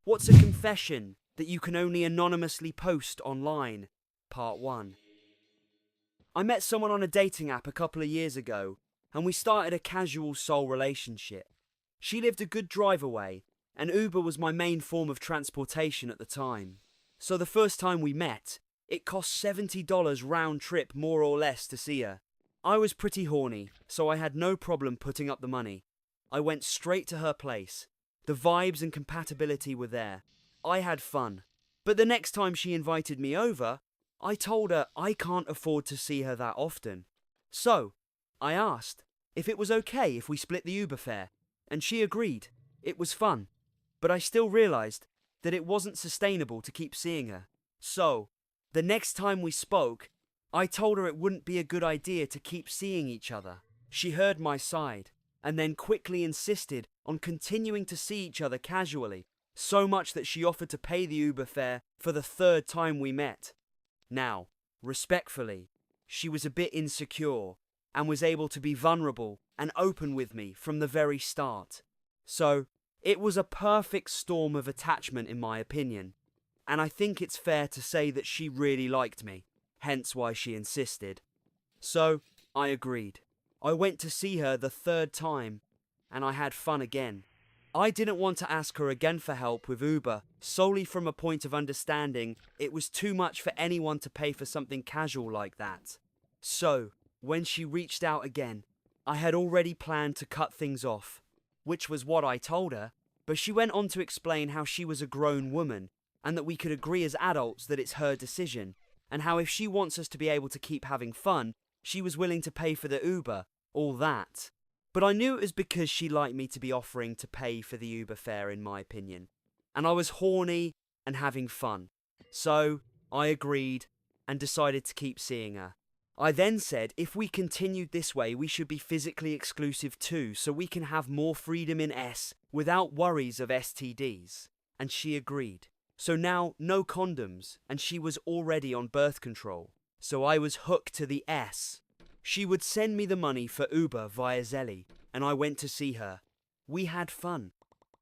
What's a confession that you can only anonymously post online? Part 1. I met someone on a dating app a couple of years ago, and we started a casual soul relationship. She lived a good drive away, and Uber was my main form of transportation at the time. So the first time we met, it cost $70 round trip more or less to see her. I was pretty horny, so I had no problem putting up the money. I went straight to her place. The vibes and compatibility were there. I had fun. But the next time she invited me over, I told her I can't afford to see her that often. So, I asked if it was okay if we split the Uber fare, and she agreed. It was fun, but I still realized that it wasn't sustainable to keep seeing her. So, the next time we spoke, I told her it wouldn't be a good idea to keep seeing each other. She heard my side, and then quickly insisted on continuing to see each other casually, so much that she offered to pay the Uber fare for the third time we met. Now, respectfully, she was a bit insecure and was able to be vulnerable and open with me from the very start. So, it was a perfect storm of attachment in my opinion, and I think it's fair to say that she really liked me, hence why she insisted. So, I agreed. I went to see her the third time, and I had fun again. I didn't want to ask her again for help with Uber, solely from a point of understanding it was too much for anyone to pay for something casual like that. So, when she reached out again, I had already planned to cut things off, which was what I told her, but she went on to explain how she was a grown woman, and that we could agree as adults that it's her decision, and how if she wants us to be able to keep having fun, she was willing to pay for the Uber, all that. But I knew it was because she liked me to be offering to pay for the Uber fare in my opinion. And I was horny and having fun. So, I agreed and decided to keep seeing her. I then said if we continued this way we should be physically exclusive too, so we can have more freedom in S without worries of STDs. And she agreed. So now, no condoms, and she was already on birth control. So I was hooked to the S. She would send me the money for Uber via Zelly, and I went to see her. We had fun.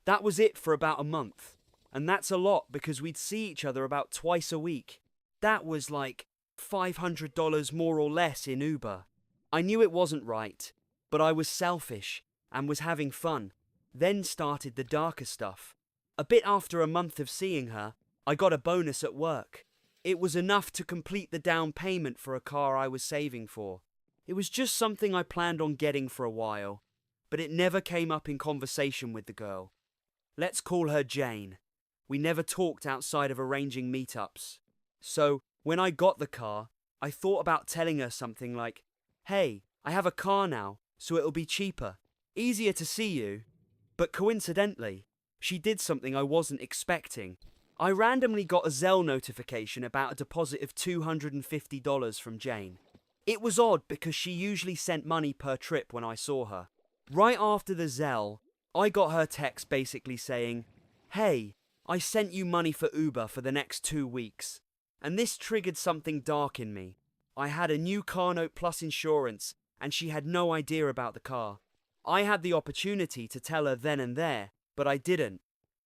That was it for about a month. And that's a lot because we'd see each other about twice a week. That was like $500 more or less in Uber. I knew it wasn't right, but I was selfish and was having fun. Then started the darker stuff. A bit after a month of seeing her, I got a bonus at work. It was enough to complete the down payment for a car I was saving for. It was just something I planned on getting for a while, but it never came up in conversation with the girl. Let's call her Jane. We never talked outside of arranging meetups. So, when I got the car, I thought about telling her something like, "Hey, I have a car now, so it'll be cheaper. Easier to see you." But coincidentally, she did something I wasn't expecting. I randomly got a Zelle notification about a deposit of $250 from Jane. It was odd because she usually sent money per trip when I saw her. Right after the Zelle, I got her text basically saying, "Hey, I sent you money for Uber for the next 2 weeks." And this triggered something dark in me. I had a new car note plus insurance, and she had no idea about the car. I had the opportunity to tell her then and there, but I didn't.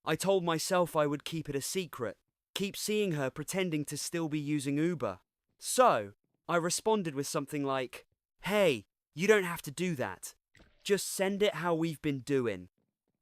I told myself I would keep it a secret, keep seeing her pretending to still be using Uber. So, I responded with something like, "Hey, you don't have to do that. Just send it how we've been doing."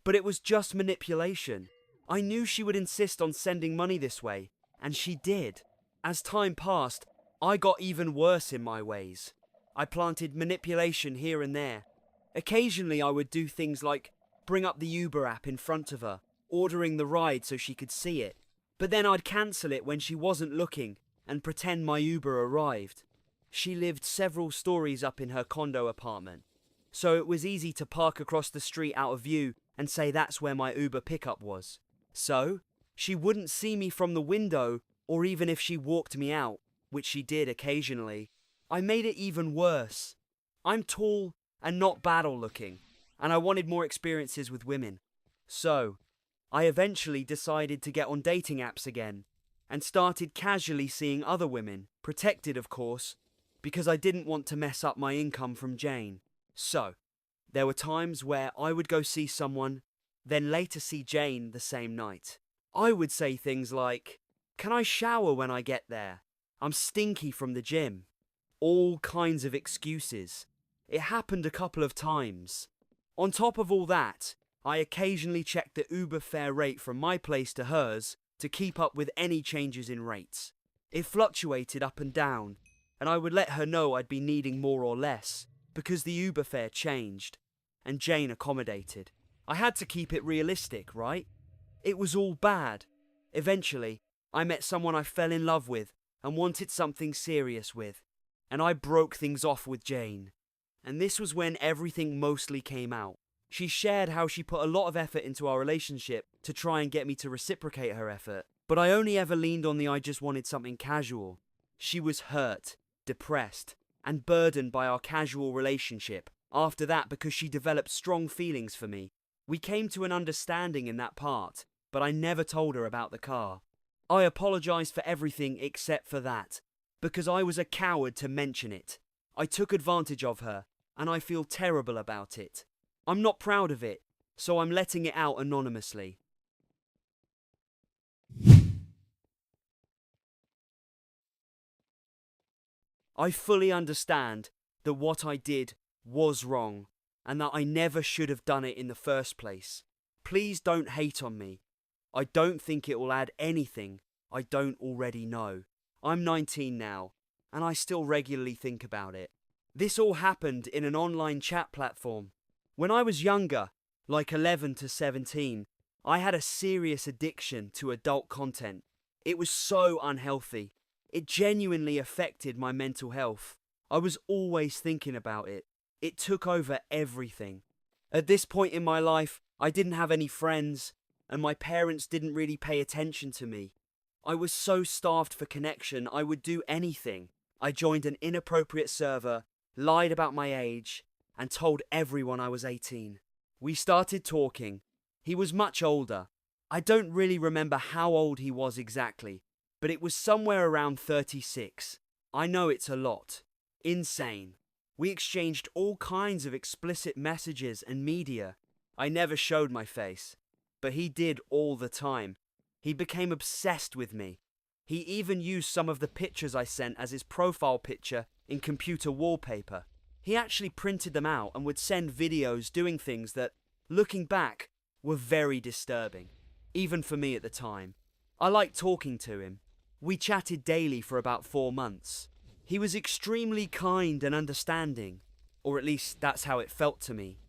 But it was just manipulation. I knew she would insist on sending money this way, and she did. As time passed, I got even worse in my ways. I planted manipulation here and there. Occasionally I would do things like bring up the Uber app in front of her, ordering the ride so she could see it. But then I'd cancel it when she wasn't looking and pretend my Uber arrived. She lived several stories up in her condo apartment, so it was easy to park across the street out of view and say that's where my Uber pickup was. So, she wouldn't see me from the window, or even if she walked me out, which she did occasionally. I made it even worse. I'm tall and not battle looking, and I wanted more experiences with women. So, I eventually decided to get on dating apps again, and started casually seeing other women, protected of course, because I didn't want to mess up my income from Jane. So, there were times where I would go see someone, then later see Jane the same night. I would say things like, "Can I shower when I get there? I'm stinky from the gym." All kinds of excuses. It happened a couple of times. On top of all that, I occasionally checked the Uber fare rate from my place to hers to keep up with any changes in rates. It fluctuated up and down, and I would let her know I'd be needing more or less, because the Uber fare changed, and Jane accommodated. I had to keep it realistic, right? It was all bad. Eventually, I met someone I fell in love with and wanted something serious with, and I broke things off with Jane. And this was when everything mostly came out. She shared how she put a lot of effort into our relationship to try and get me to reciprocate her effort, but I only ever leaned on the "I just wanted something casual." She was hurt, depressed, and burdened by our casual relationship after that because she developed strong feelings for me. We came to an understanding in that part, but I never told her about the car. I apologized for everything except for that, because I was a coward to mention it. I took advantage of her, and I feel terrible about it. I'm not proud of it, so I'm letting it out anonymously. I fully understand that what I did was wrong, and that I never should have done it in the first place. Please don't hate on me. I don't think it will add anything I don't already know. I'm 19 now, and I still regularly think about it. This all happened in an online chat platform. When I was younger, like 11 to 17, I had a serious addiction to adult content. It was so unhealthy. It genuinely affected my mental health. I was always thinking about it. It took over everything. At this point in my life, I didn't have any friends, and my parents didn't really pay attention to me. I was so starved for connection, I would do anything. I joined an inappropriate server, lied about my age, and told everyone I was 18. We started talking. He was much older. I don't really remember how old he was exactly, but it was somewhere around 36. I know it's a lot. Insane. We exchanged all kinds of explicit messages and media. I never showed my face, but he did all the time. He became obsessed with me. He even used some of the pictures I sent as his profile picture in computer wallpaper. He actually printed them out and would send videos doing things that, looking back, were very disturbing, even for me at the time. I liked talking to him. We chatted daily for about 4 months. He was extremely kind and understanding, or at least that's how it felt to me.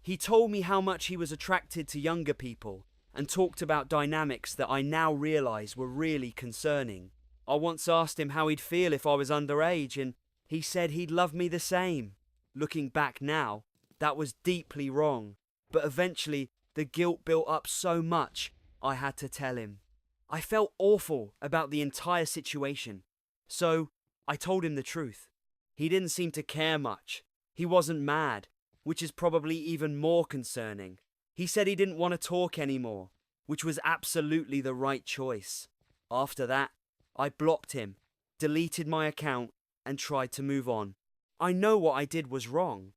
He told me how much he was attracted to younger people and talked about dynamics that I now realize were really concerning. I once asked him how he'd feel if I was underage, and he said he'd love me the same. Looking back now, that was deeply wrong, but eventually the guilt built up so much I had to tell him. I felt awful about the entire situation, so I told him the truth. He didn't seem to care much. He wasn't mad, which is probably even more concerning. He said he didn't want to talk anymore, which was absolutely the right choice. After that, I blocked him, deleted my account, and tried to move on. I know what I did was wrong,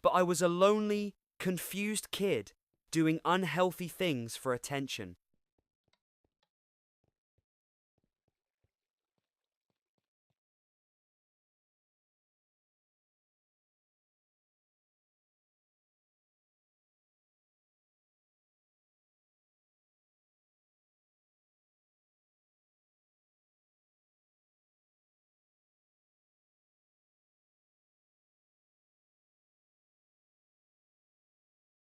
but I was a lonely, confused kid doing unhealthy things for attention.